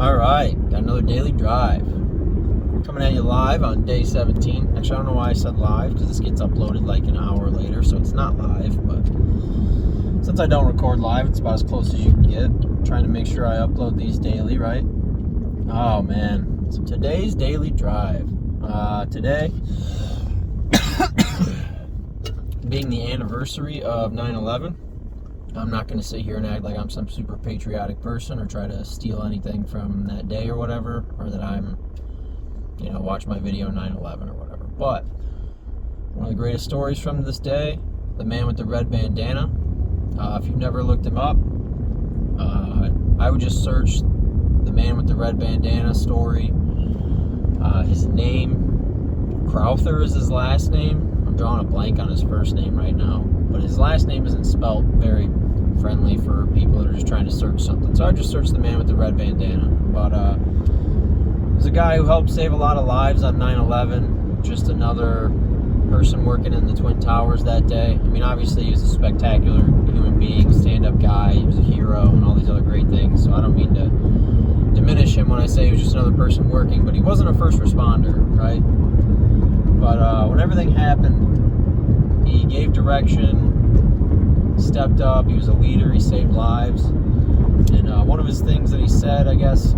All right, got another daily drive. Coming at you live on day 17. Actually, I don't know why I said live, because this gets uploaded like an hour later, so it's not live. But since I don't record live, it's about as close as you can get. I'm trying to make sure I upload these daily, right? Oh, man. So today's daily drive. Today, being the anniversary of 9/11, I'm not going to sit here and act like I'm some super patriotic person or try to steal anything from that day or whatever, or that I'm, watch my video 9/11 or whatever. But one of the greatest stories from this day, the man with the red bandana. If you've never looked him up, I would just search the man with the red bandana story. His name, Crowther is his last name. I'm drawing a blank on his first name right now, but his last name isn't spelled very friendly for people that are just trying to search something. So I just searched the man with the red bandana. But there's a guy who helped save a lot of lives on 9/11. Just another person working in the Twin Towers that day. I mean, obviously he was a spectacular human being, stand-up guy. He was a hero and all these other great things. So I don't mean to diminish him when I say he was just another person working, but he wasn't a first responder, right? But when everything happened, he gave direction, stepped up, he was a leader, he saved lives. And one of his things that he said, I guess,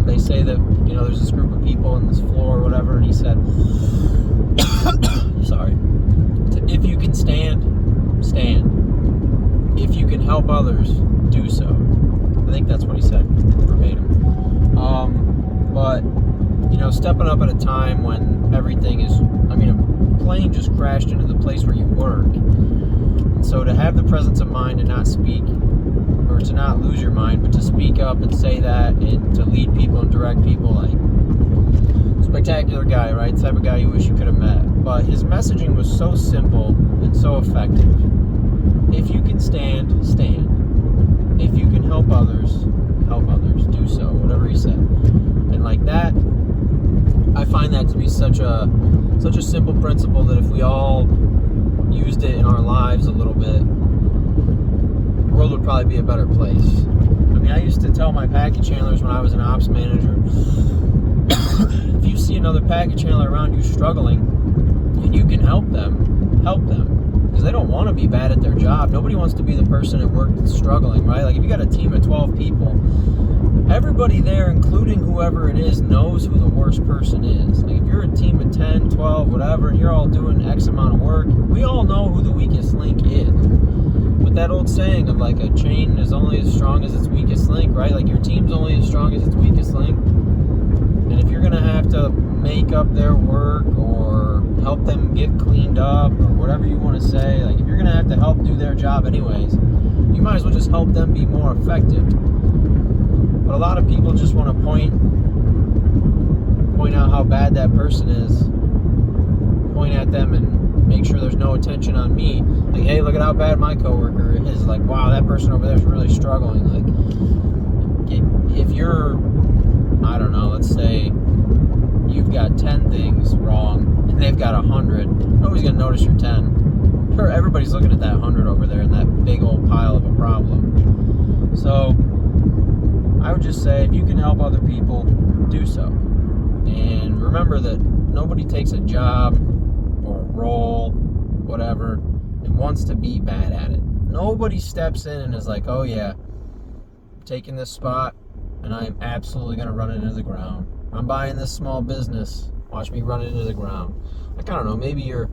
they say that, there's this group of people on this floor or whatever, and he said, sorry, if you can stand, stand. If you can help others, do so. I think that's what he said, verbatim. But, stepping up at a time when everything is, a plane just crashed into the place where you work. And so to have the presence of mind to not speak, or to not lose your mind, but to speak up and say that, and to lead people and direct people, like, spectacular guy, right? The type of guy you wish you could have met. But his messaging was so simple and so effective. If you can stand, stand. If you can help others, do so. Whatever he said. And like that, I find that to be such a simple principle that if we all used it in our lives a little bit, the world would probably be a better place. I used to tell my package handlers when I was an ops manager, if you see another package handler around you struggling and you can help them, help them. Because they don't want to be bad at their job. Nobody wants to be the person at work that's struggling, right? Like if you got a team of 12 people, everybody there, including whoever it is, knows who the worst person is. Like if you're a team of 10, 12, whatever, and you're all doing X amount of work, we all know who the weakest link is. But that old saying of like a chain is only as strong as its weakest link, right? Like your team's only as strong as its weakest link. And if you're going to have to make up their work or help them get cleaned up or whatever you want to say, like if you're going to have to help do their job anyways, you might as well just help them be more effective. But a lot of people just want to point out how bad that person is, point at them and make sure there's no attention on me. Like, hey, look at how bad my coworker is. Like, wow, that person over there is really struggling. Like, if you're, I don't know, let's say you've got 10 things wrong and they've got 100, nobody's going to notice your 10. Sure, everybody's looking at that 100 over there in that big old pile of a problem. So I would just say, if you can help other people, do so. And remember that nobody takes a job or a role, whatever, and wants to be bad at it. Nobody steps in and is like, oh yeah, I'm taking this spot and I am absolutely going to run it into the ground. I'm buying this small business. Watch me run it into the ground. Like, I don't know, maybe your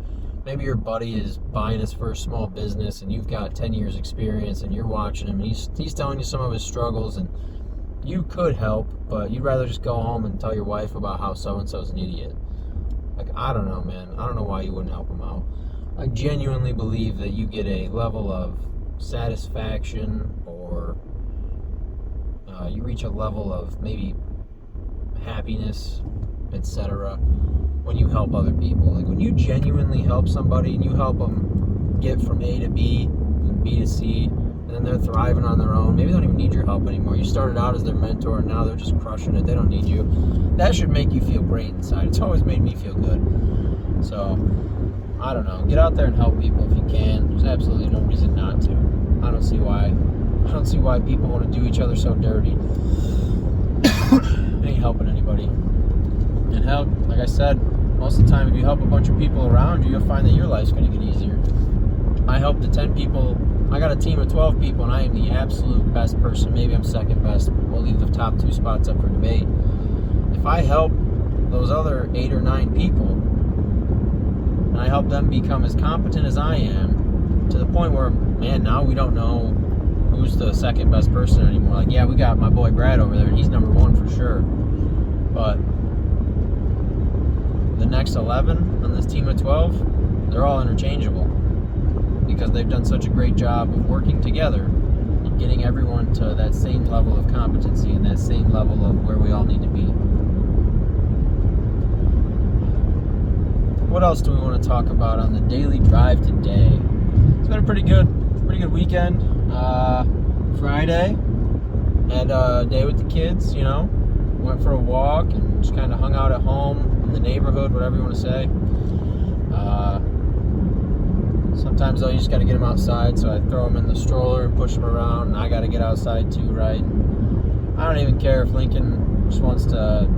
buddy is buying his first small business and you've got 10 years experience and you're watching him and he's telling you some of his struggles and you could help, but you'd rather just go home and tell your wife about how so-and-so's an idiot. Like, I don't know, man. I don't know why you wouldn't help him out. I genuinely believe that you get a level of satisfaction or you reach a level of maybe happiness, etc., when you help other people. Like when you genuinely help somebody and you help them get from A to B and B to C, and then they're thriving on their own. Maybe they don't even need your help anymore. You started out as their mentor and now they're just crushing it. They don't need you. That should make you feel great inside. It's always made me feel good. So, I don't know. Get out there and help people if you can. There's absolutely no reason not to. I don't see why people want to do each other so dirty. everybody. And help, like I said, most of the time if you help a bunch of people around you, you'll find that your life's going to get easier. I helped the 10 people. I got a team of 12 people, and I am the absolute best person. Maybe I'm second best. We'll leave the top 2 spots up for debate. If I help those other 8 or 9 people, and I help them become as competent as I am, to the point where, man, now we don't know who's the second best person anymore. Like, yeah, we got my boy Brad over there, and he's number 1 for sure. But the next 11 on this team of 12, they're all interchangeable because they've done such a great job of working together and getting everyone to that same level of competency and that same level of where we all need to be. What else do we want to talk about on the daily drive today? It's been a pretty good weekend. Friday, had a day with the kids, you know. Went for a walk and just kind of hung out at home in the neighborhood, whatever you want to say. Sometimes though, you just got to get them outside, so I throw them in the stroller and push them around, and I got to get outside too, right? I don't even care if Lincoln just wants to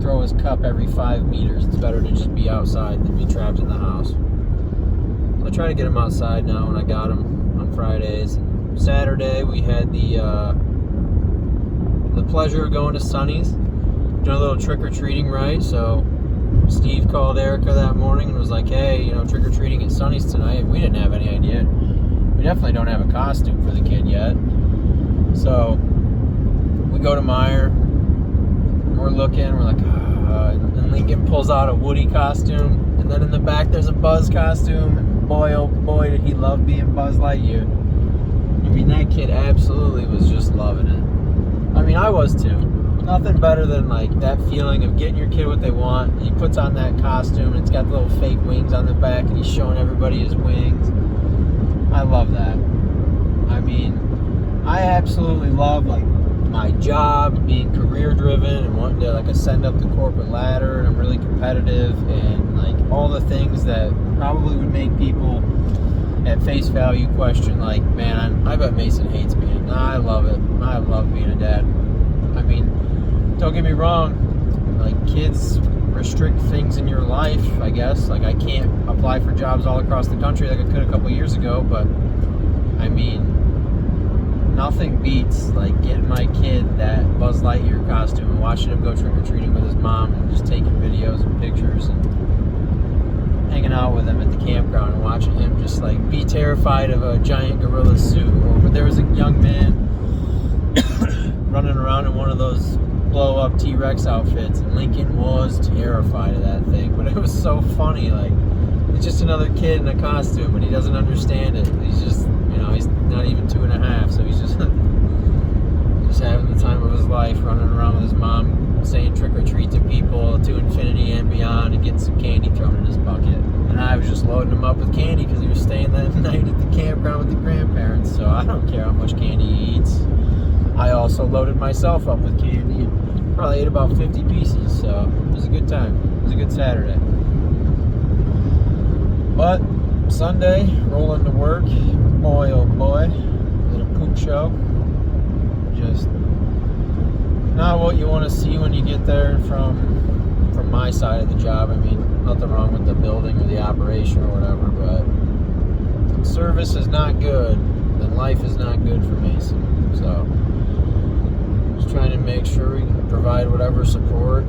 throw his cup every 5 meters. It's better to just be outside than be trapped in the house. So I try to get him outside now, and I got him on Fridays. And Saturday we had the pleasure of going to Sonny's, doing a little trick-or-treating, right? So Steve called Erica that morning and was like, hey, you know, trick-or-treating at Sonny's tonight. And we didn't have any idea. We definitely don't have a costume for the kid yet. So we go to Meijer. We're looking. We're like, and Lincoln pulls out a Woody costume. And then in the back there's a Buzz costume. And boy, oh boy, did he love being Buzz Lightyear. I mean, that kid absolutely was just loving it. I mean, I was too. Nothing better than like that feeling of getting your kid what they want. He puts on that costume and it's got the little fake wings on the back and he's showing everybody his wings. I love that. I mean, I absolutely love like my job, being career driven and wanting to like ascend up the corporate ladder, and I'm really competitive and like all the things that probably would make people at face value question like, man, I bet Mason hates me. Nah, I love it. I love being a dad. I mean, don't get me wrong, like kids restrict things in your life, I guess. Like I can't apply for jobs all across the country like I could a couple years ago, but I mean, nothing beats like getting my kid that Buzz Lightyear costume and watching him go trick-or-treating with his mom and just taking videos and pictures and hanging out with him at the campground and watching him just like be terrified of a giant gorilla suit. Or there was a young man running around in one of those blow-up T-Rex outfits, and Lincoln was terrified of that thing. But it was so funny. Like, it's just another kid in a costume, and he doesn't understand it. He's just, you know, he's not even 2.5, so he's just having the time of his life, running around with his mom, saying trick or treat to people to infinity and beyond, and getting some candy thrown in his bucket. And I was just loading him up with candy because he was staying that night at the campground with the grandparents. So I don't care how much candy he eats. I also loaded myself up with candy and probably ate about 50 pieces, so it was a good time. It was a good Saturday. But Sunday, rolling to work, boy oh boy, did a poop show. Just not what you want to see when you get there from my side of the job. I mean, nothing wrong with the building or the operation or whatever, but if service is not good, then life is not good for Mason. So trying to make sure we can provide whatever support,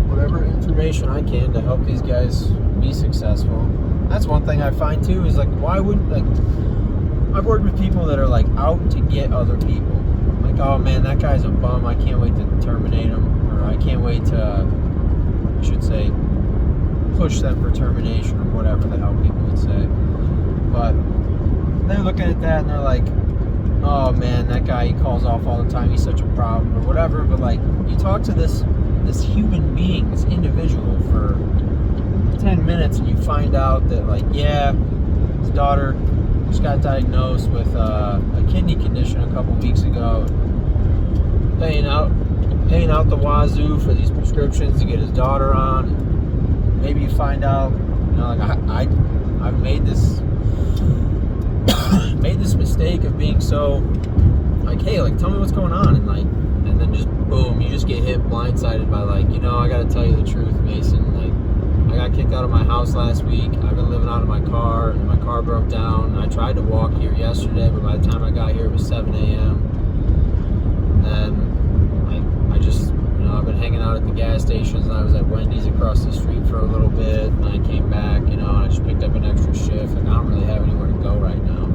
whatever information I can to help these guys be successful. That's one thing I find too, is like, why wouldn't, like, I've worked with people that are like out to get other people. Like, oh man, that guy's a bum, I can't wait to terminate him, or I can't wait to, I should say, push them for termination, or whatever the hell people would say. But they're looking at that and they're like, oh man, that guy, he calls off all the time, he's such a problem, or whatever. But like, you talk to this human being, this individual for 10 minutes and you find out that like, yeah, his daughter just got diagnosed with a kidney condition a couple weeks ago, paying out the wazoo for these prescriptions to get his daughter on. And maybe you find out, you know, like I've made this mistake of being so like, hey, like, tell me what's going on, and then just boom, you just get hit blindsided by like, I gotta tell you the truth, Mason. Like, I got kicked out of my house last week. I've been living out of my car, and my car broke down. I tried to walk here yesterday, but by the time I got here, it was 7 a.m. And I just, I've been hanging out at the gas stations, and I was at Wendy's across the street for a little bit, and I came back, and I just picked up an extra shift, and I don't really have anywhere to go right now.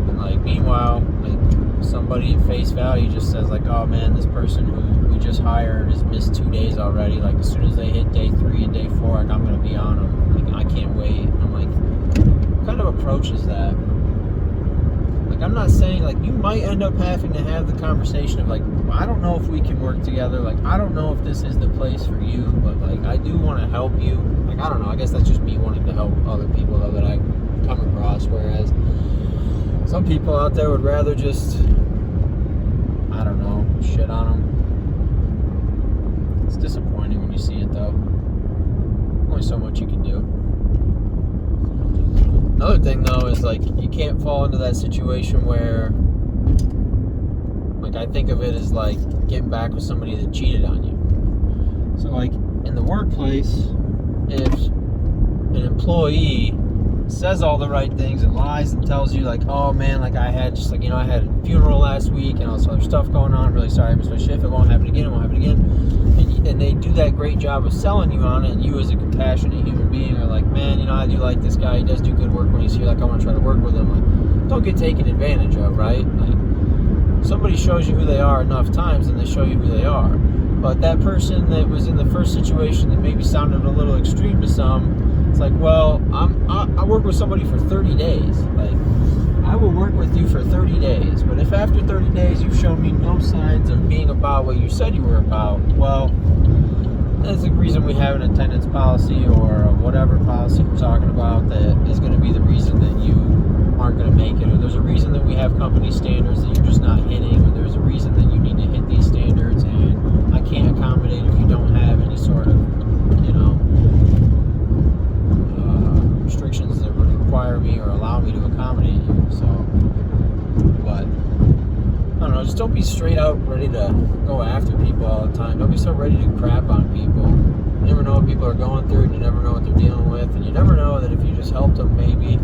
And like, meanwhile, like, somebody at face value just says like, oh man, this person who we just hired has missed 2 days already. Like, as soon as they hit day 3 and day 4, like, I'm gonna be on them. Like, I can't wait. And I'm like, what kind of approach is that? Like, I'm not saying, like, you might end up having to have the conversation of like, I don't know if we can work together. Like, I don't know if this is the place for you, but like, I do want to help you. Like, I don't know. I guess that's just me wanting to help other people though that I come across. Whereas some people out there would rather just, I don't know, shit on them. It's disappointing when you see it though. Only so much you can do. Another thing though is like, you can't fall into that situation where, like, I think of it as like getting back with somebody that cheated on you. So like, in the workplace, if an employee says all the right things and lies and tells you like, oh man, like I had just like, I had a funeral last week and all this other stuff going on, I'm really sorry I missed my shift, it won't happen again, and they do that great job of selling you on it, and you as a compassionate human being are like, man, I do like this guy, he does do good work when he's here, like I want to try to work with him. Like, don't get taken advantage of, right? Like, somebody shows you who they are enough times and they show you who they are. But that person that was in the first situation that maybe sounded a little extreme to some, it's like, well, I work with somebody for 30 days. Like, I will work with you for 30 days. But if after 30 days you've shown me no signs of being about what you said you were about, well, that's the reason we have an attendance policy or whatever policy we're talking about that is going to be the reason that you aren't going to make it. Or there's a reason that we have company standards that you're just not hitting. Or there's a reason that you need to hit these standards, and I can't accommodate if you don't have any sort of, restrictions that would require me or allow me to accommodate you. So, but I don't know, just don't be straight out ready to go after people all the time. Don't be so ready to crap on people. You never know what people are going through, and you never know what they're dealing with, and you never know that if you just helped them maybe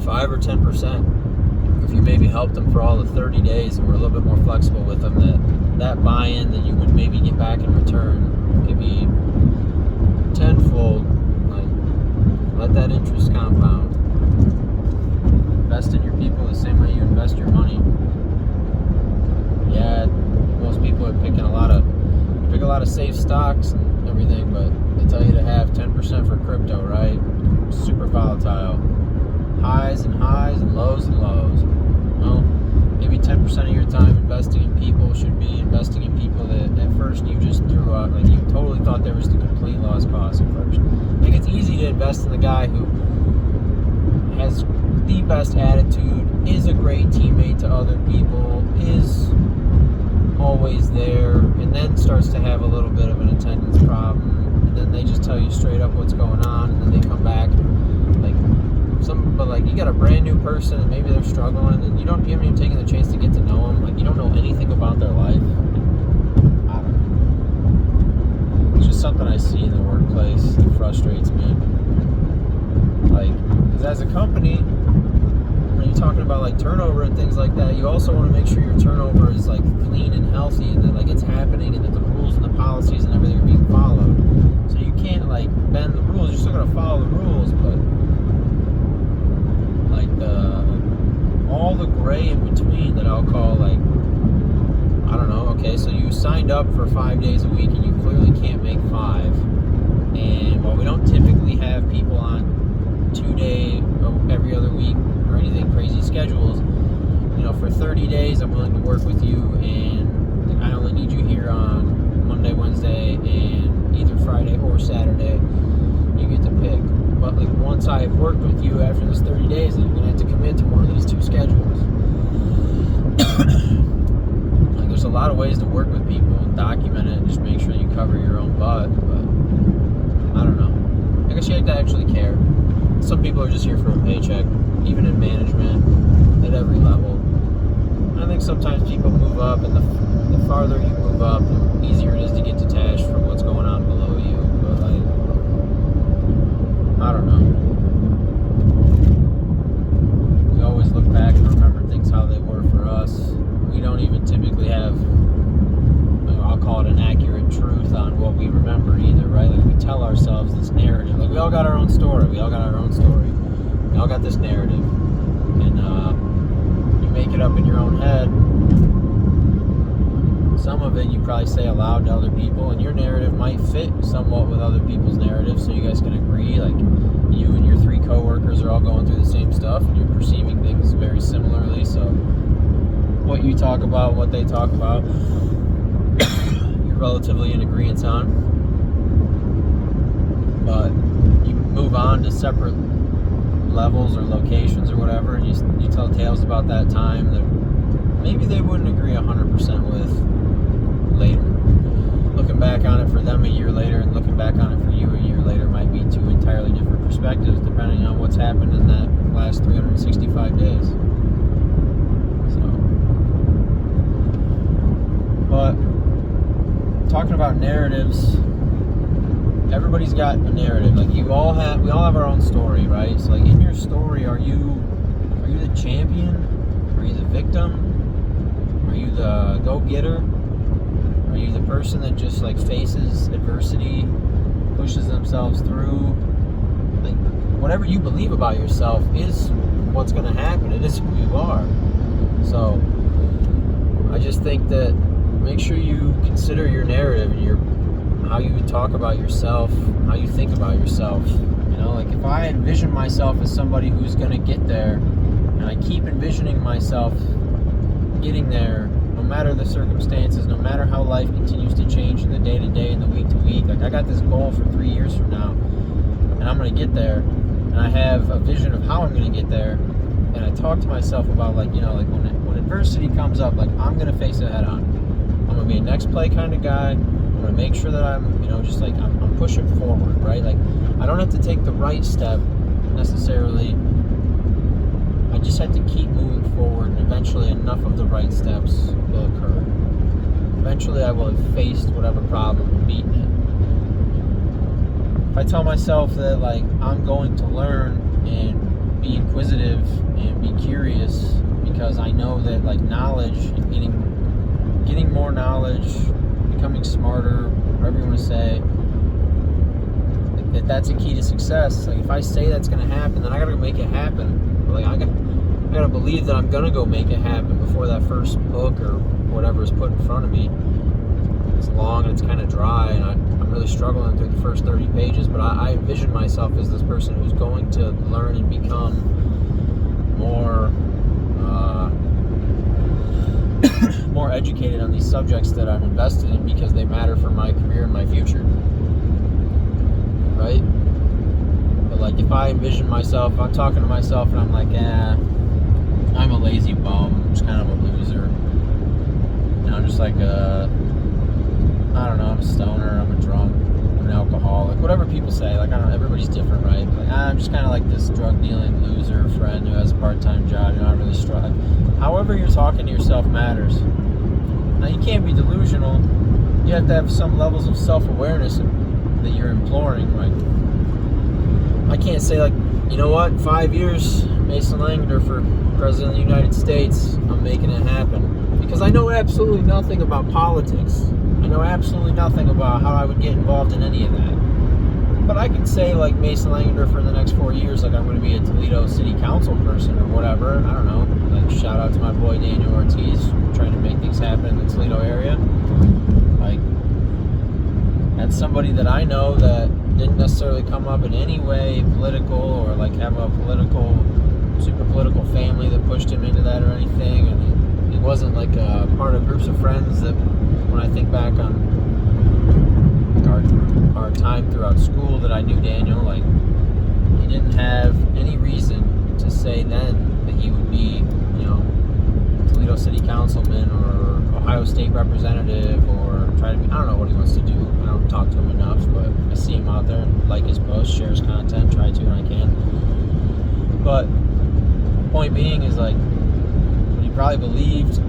5 or 10%, if you maybe helped them for all the 30 days and were a little bit more flexible with them, that buy-in that you would maybe get back in return could be tenfold. Let that interest compound. Invest in your people the same way you invest your money. Yeah, most people are picking a lot of safe stocks and everything, but they tell you to have 10% for crypto, right? Super volatile. Highs and lows and lows. Well, maybe 10% of your time investing in people should be investing in people that at first you just threw out, like you totally thought there was the complete lost cause at first. Like, it's easy to invest in the guy who has the best attitude, is a great teammate to other people, is always there, and then starts to have a little bit of an attendance problem, and then they just tell you straight up what's going on, and then they come back but like, you got a brand new person and maybe they're struggling, and you haven't even taken the chance to get to know them. Like, you don't know anything about their life. I don't know. It's just something I see in the workplace that frustrates me. Like, because as a company, when you're talking about like turnover and things like that, you also want to make sure your turnover is like clean and healthy, and that like it's happening, and that the rules and the policies and everything are being followed. So you can't like bend the rules. You're still going to follow the rules, but like all the gray in between that I'll call like, I don't know, okay, so you signed up for 5 days a week and you clearly can't make 5. And while we don't typically have people on 2-day every other week or anything crazy schedules, for 30 days I'm willing to work with you, and I only need you here on Monday, Wednesday, and either Friday or Saturday. You get to pick. But like, once I've worked with you after this 30 days, then you're gonna have to commit to one of these 2 schedules. Like, there's a lot of ways to work with people and document it and just make sure you cover your own butt, but I don't know. I guess you have to actually care. Some people are just here for a paycheck, even in management, at every level. I think sometimes people move up, and the farther you move up, the easier it is to get detached from what's going on below you. But like, I don't know. We always look back and remember things how they were for us. We don't even typically have, I'll call it an accurate truth on what we remember either, right? Like we tell ourselves this narrative. Like we all got our own story. We all got our own story. We all got this narrative. And you make it up in your own head. Some of it you probably say aloud to other people, and your narrative might fit somewhat with other people's narratives, so you guys can agree. Like you and your 3 coworkers are all going through the same stuff, and you're perceiving things very similarly. So what you talk about, what they talk about, you're relatively in agreement on. But you move on to separate levels or locations or whatever, and you tell tales about that time that maybe they wouldn't agree 100% with later. Looking back on it for them a year later and looking back on it for you a year later might be 2 entirely different perspectives depending on what's happened in that last 365 days. So, but talking about narratives, everybody's got a narrative. Like we all have our own story, right? So like in your story, are you the champion? Are you the victim? Are you the go-getter? Are you the person that just like faces adversity, pushes themselves through? Like whatever you believe about yourself is what's going to happen. It is who you are. So I just think that make sure you consider your narrative and how you talk about yourself, how you think about yourself. You know, like if I envision myself as somebody who's going to get there, and I keep envisioning myself getting there, no matter the circumstances, no matter how life continues to change in the day-to-day and the week-to-week. Like I got this goal for 3 years from now, and I'm going to get there, and I have a vision of how I'm going to get there, and I talk to myself about like, you know, like when adversity comes up, like I'm going to face it head on. I'm going to be a next play kind of guy. I'm going to make sure that I'm, you know, just like I'm pushing forward, right? Like I don't have to take the right step necessarily. I just have to keep moving forward, and eventually enough of the right steps will occur. Eventually I will have faced whatever problem and beaten it. If I tell myself that like I'm going to learn and be inquisitive and be curious because I know that like knowledge and getting more knowledge, becoming smarter, whatever you want to say, that's a key to success. Like if I say that's going to happen, then I got to make it happen. Like I gotta believe that I'm gonna go make it happen before that first book or whatever is put in front of me. It's long and it's kind of dry, and I'm really struggling through the first 30 pages. But I envision myself as this person who's going to learn and become more more educated on these subjects that I'm invested in because they matter for my career and my future. Right? But like if I envision myself, I'm talking to myself and I'm like, I'm a lazy bum, I'm just kind of a loser. You know, I'm just like I don't know, I'm a stoner, I'm a drunk, I'm an alcoholic, whatever people say. Like I don't know, everybody's different, right? Like I'm just kind of like this drug dealing loser friend who has a part-time job, you're not really struggling. However you're talking to yourself matters. Now you can't be delusional. You have to have some levels of self-awareness that you're imploring. Like I can't say like, you know what, 5 years, Mason Langender for President of the United States, I'm making it happen. Because I know absolutely nothing about politics. I know absolutely nothing about how I would get involved in any of that. But I can say like Mason Langender for the next 4 years, like I'm going to be a Toledo City Council person or whatever. I don't know. Like shout out to my boy Daniel Ortiz, trying to make things happen in the Toledo area. Like that's somebody that I know that didn't necessarily come up in any way political or like have a super political family that pushed him into that or anything. And he wasn't like a part of groups of friends that when I think back on our time throughout school that I knew Daniel, like he didn't have any reason to say then that he would be, you know, Toledo City Councilman or Ohio State representative or try to be, I don't know what he wants to do. I don't talk to him enough, but I see him out there and like his posts, share his content, try to when I can. But point being is like he probably believed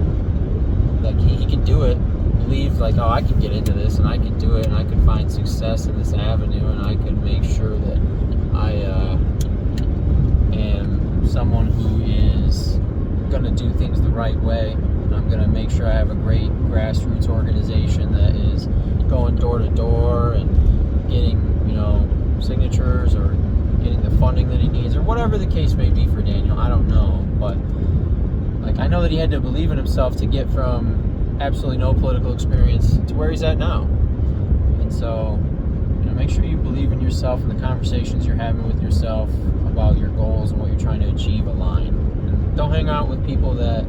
like he could do it, believe like, oh, I can get into this and I can do it and I can find success in this avenue and I can make sure that I am someone who is gonna do things the right way. I'm gonna make sure I have a great grassroots organization that is going door to door and getting, signatures or getting the funding that he needs or whatever the case may be for Daniel. I don't know, but like I know that he had to believe in himself to get from absolutely no political experience to where he's at now. And so, make sure you believe in yourself and the conversations you're having with yourself about your goals and what you're trying to achieve align. And don't hang out with people that,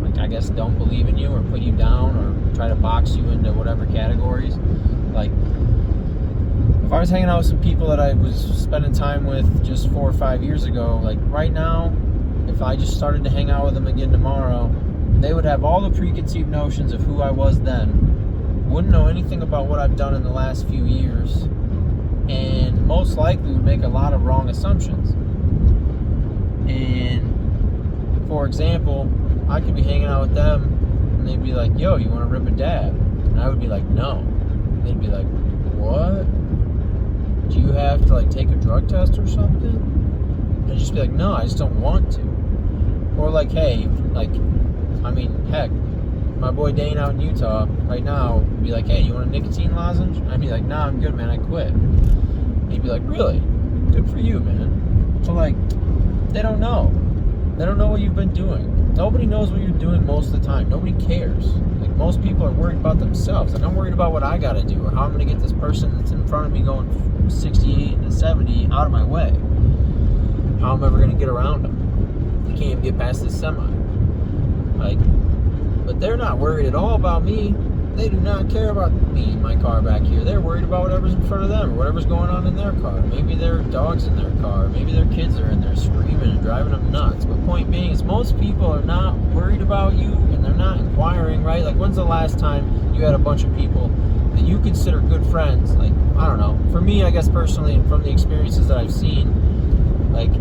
like, I guess don't believe in you or put you down or try to box you into whatever categories. Like, if I was hanging out with some people that I was spending time with just 4 or 5 years ago, like right now, if I just started to hang out with them again tomorrow, they would have all the preconceived notions of who I was then, wouldn't know anything about what I've done in the last few years, and most likely would make a lot of wrong assumptions. And for example, I could be hanging out with them and they'd be like, yo, you want to rip a dab? And I would be like, no. And they'd be like, what? Do you have to like take a drug test or something? And I'd just be like, no, I just don't want to. Or like, hey, like, heck, my boy Dane out in Utah right now would be like, hey, you want a nicotine lozenge? And I'd be like, nah, I'm good, man, I quit. And he'd be like, really? Good for you, man. So like, they don't know. They don't know what you've been doing. Nobody knows what you're doing most of the time. Nobody cares. Like, most people are worried about themselves. Like, I'm worried about what I gotta do or how I'm gonna get this person that's in front of me going 68 and 70 out of my way. How I'm ever gonna get around them. I can't even get past this semi. Like, but they're not worried at all about me. They do not care about me in my car back here. They're worried about whatever's in front of them or whatever's going on in their car. Maybe their dog's in their car. Maybe their kids are in there screaming and driving them nuts. But point being is most people are not worried about you and they're not inquiring, right? Like, when's the last time you had a bunch of people that you consider good friends? Like, I don't know. For me, I guess personally, and from the experiences that I've seen, like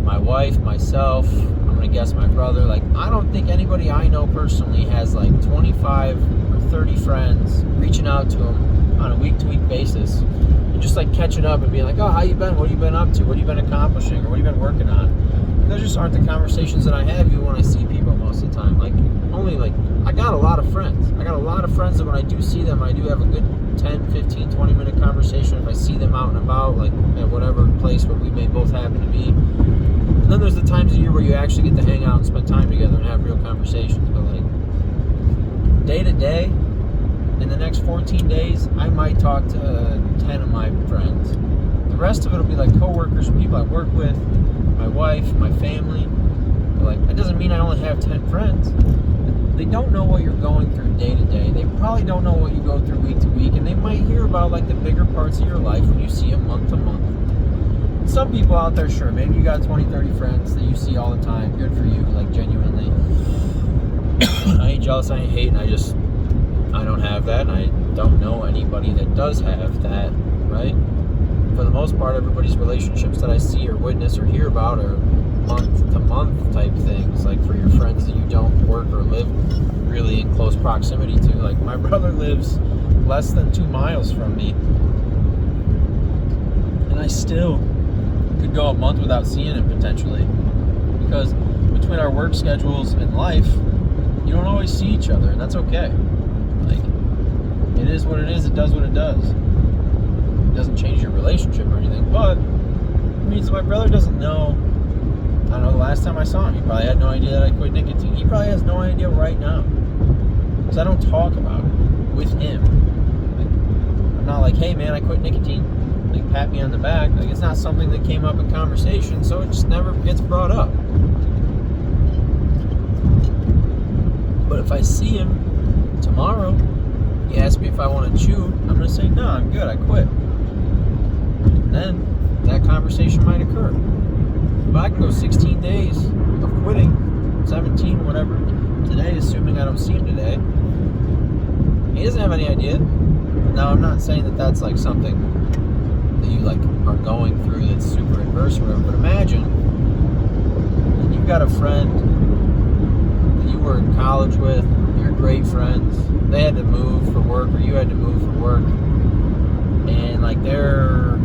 my wife, myself, I'm gonna guess my brother, like, I don't think anybody I know personally has like 25 or 30 friends reaching out to them on a week-to-week basis and just like catching up and being like, oh, how you been? What have you been up to? What have you been accomplishing? Or what have you been working on? Those just aren't the conversations that I have even when I see people most of the time. Like, only like, I got a lot of friends. I got a lot of friends that when I do see them, I do have a good 10, 15, 20 minute conversation if I see them out and about, like at whatever place where we may both happen to be. And then there's the times of year where you actually get to hang out and spend time together and have real conversations. But like, day to day, in the next 14 days, I might talk to 10 of my friends. The rest of it will be like coworkers and people I work with, my wife, my family. But like, that doesn't mean I only have 10 friends. They don't know what you're going through day to day. They probably don't know what you go through week to week, and they might hear about like the bigger parts of your life when you see them month to month. Some people out there, sure, maybe you got 20, 30 friends that you see all the time. Good for you, like, genuinely. I ain't jealous, I ain't hating, I don't have that, and I don't know anybody that does have that, right? For the most part, everybody's relationships that I see or witness or hear about are month-to-month type things, like for your friends that you don't work or live really in close proximity to. Like, my brother lives less than 2 miles from me, and I still could go a month without seeing him potentially, because between our work schedules and life, you don't always see each other, and that's okay. Like, it is what it is, it does what it does. It doesn't change your relationship or anything, but it means my brother doesn't know. I don't know, the last time I saw him, he probably had no idea that I quit nicotine. He probably has no idea right now, because I don't talk about it with him. Like, I'm not like, hey man, I quit nicotine. Like, pat me on the back. Like, it's not something that came up in conversation, so it just never gets brought up. But if I see him tomorrow, he asks me if I want to chew, I'm going to say, no, I'm good, I quit. And then that conversation might occur. But I can go 16 days of quitting, 17, whatever, today, assuming I don't see him today. He doesn't have any idea. Now, I'm not saying that that's like something that you like are going through that's super adverse or whatever, but imagine you've got a friend that were in college with, you're great friends, they had to move for work, or you had to move for work, and like their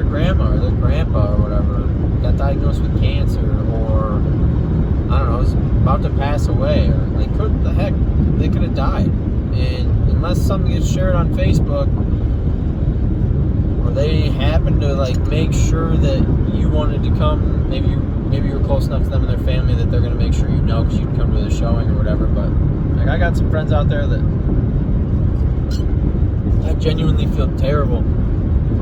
grandma or their grandpa or whatever got diagnosed with cancer, or I don't know, was about to pass away, or they could have died. And unless something gets shared on Facebook, or they happen to like make sure that you wanted to come, maybe you were close enough to them and their family that they're going to make sure you know because you'd come to the showing or whatever. But like, I got some friends out there that I genuinely feel terrible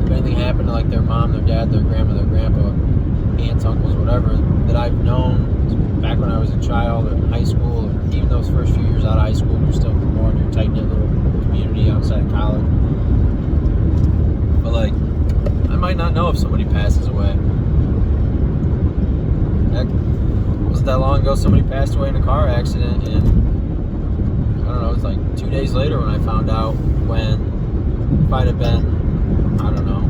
if anything happened to like their mom, their dad, their grandma, their grandpa, aunts, uncles, whatever, that I've known back when I was a child or in high school, or even those first few years out of high school. You're still more in your tight-knit little community outside of college. But like, I might not know if somebody passes away. Heck, it wasn't that long ago somebody passed away in a car accident, and I don't know, it was like 2 days later when I found out, when if I'd have been, I don't know,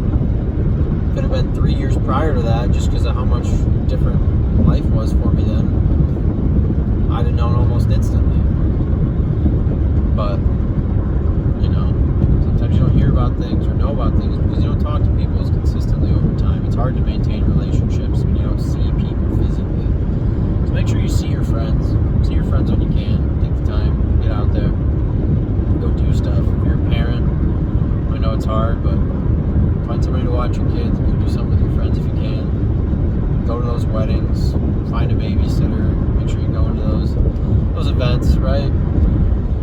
could have been 3 years prior to that, just because of how much different life was for me then, I'd have known almost instantly. But, you know, sometimes you don't hear about things or know about things because you don't talk to people as consistently over time. It's hard to maintain relationships when you don't see people physically. So make sure you see your friends. See your friends when you can. Take the time, get out there, go do stuff. If you're a parent, I know it's hard, but find somebody to watch your kids. Go do something with your friends if you can. Go to those weddings. Find a babysitter. Make sure you go into those events, right?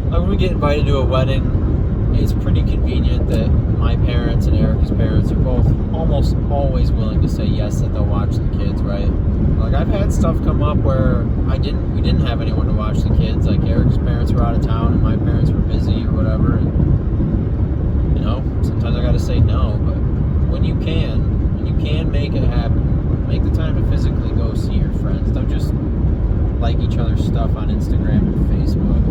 Like when we get invited to a wedding, it's pretty convenient that my parents and Erica's parents are both almost always willing to say yes, that they'll watch the kids, right? Like I've had stuff come up where we didn't have anyone to watch the kids. Like Erica's parents were out of town and my parents were busy or whatever. And, you know, sometimes I got to say no. But when you can make it happen, make the time to physically go see your friends. Don't just like each other's stuff on Instagram and Facebook.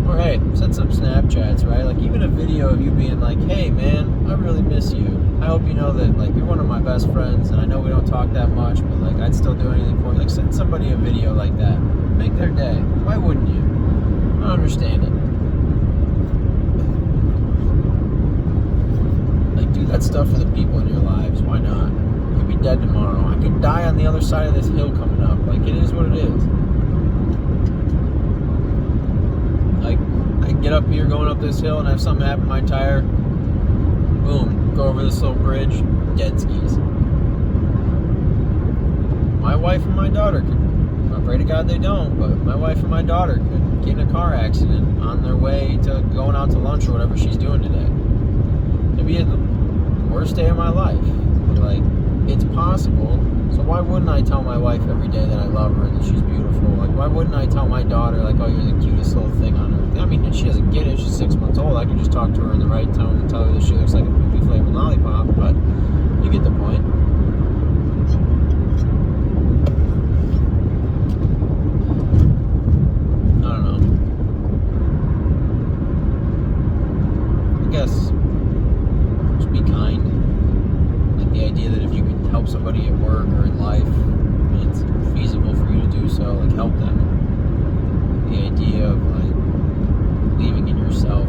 Or hey, send some Snapchats, right? Like even a video of you being like, hey man, I really miss you. I hope you know that like you're one of my best friends, and I know we don't talk that much, but like I'd still do anything for you. Like send somebody a video like that. Make their day. Why wouldn't you? I don't understand it. Like do that stuff for the people in your lives. Why not? You could be dead tomorrow. I could die on the other side of this hill coming up. Like it is what it is. Like, I get up here going up this hill and have something happen to my tire. Boom, go over this little bridge, dead skis. My wife and my daughter could, I pray to God they don't, but my wife and my daughter could get in a car accident on their way to going out to lunch or whatever she's doing today. It'd be the worst day of my life. Like, it's possible. So why wouldn't I tell my wife every day that I love her and that she's beautiful? Like, why wouldn't I tell my daughter, like, oh, you're the cutest little thing on earth? I mean, she doesn't get it. She's 6 months old. I can just talk to her in the right tone and tell her that she looks like a poopy-flavored lollipop, but you get the point. I don't know. I guess just be kind. Like the idea that if you can help somebody at work or in life, and it's feasible for you to do so, like help them. The idea of like believing in yourself,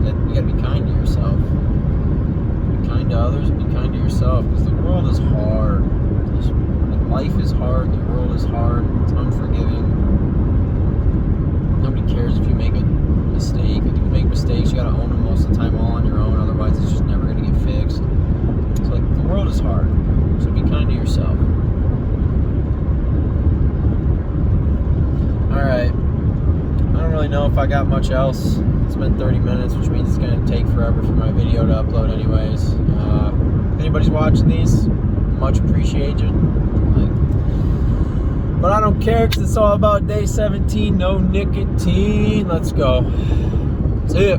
that you gotta be kind to yourself. Be kind to others and be kind to yourself, because the world is hard. Life is hard, the world is hard, it's unforgiving. Nobody cares if you make a mistake. Like if you make mistakes, you gotta own them most of the time all on your own, otherwise it's just never gonna get fixed. So like the world is hard, so be kind to yourself. Alright, I don't really know if I got much else. It's been 30 minutes, which means it's going to take forever for my video to upload anyways. If anybody's watching these, much appreciated. But I don't care, because it's all about day 17, no nicotine. Let's go. See ya.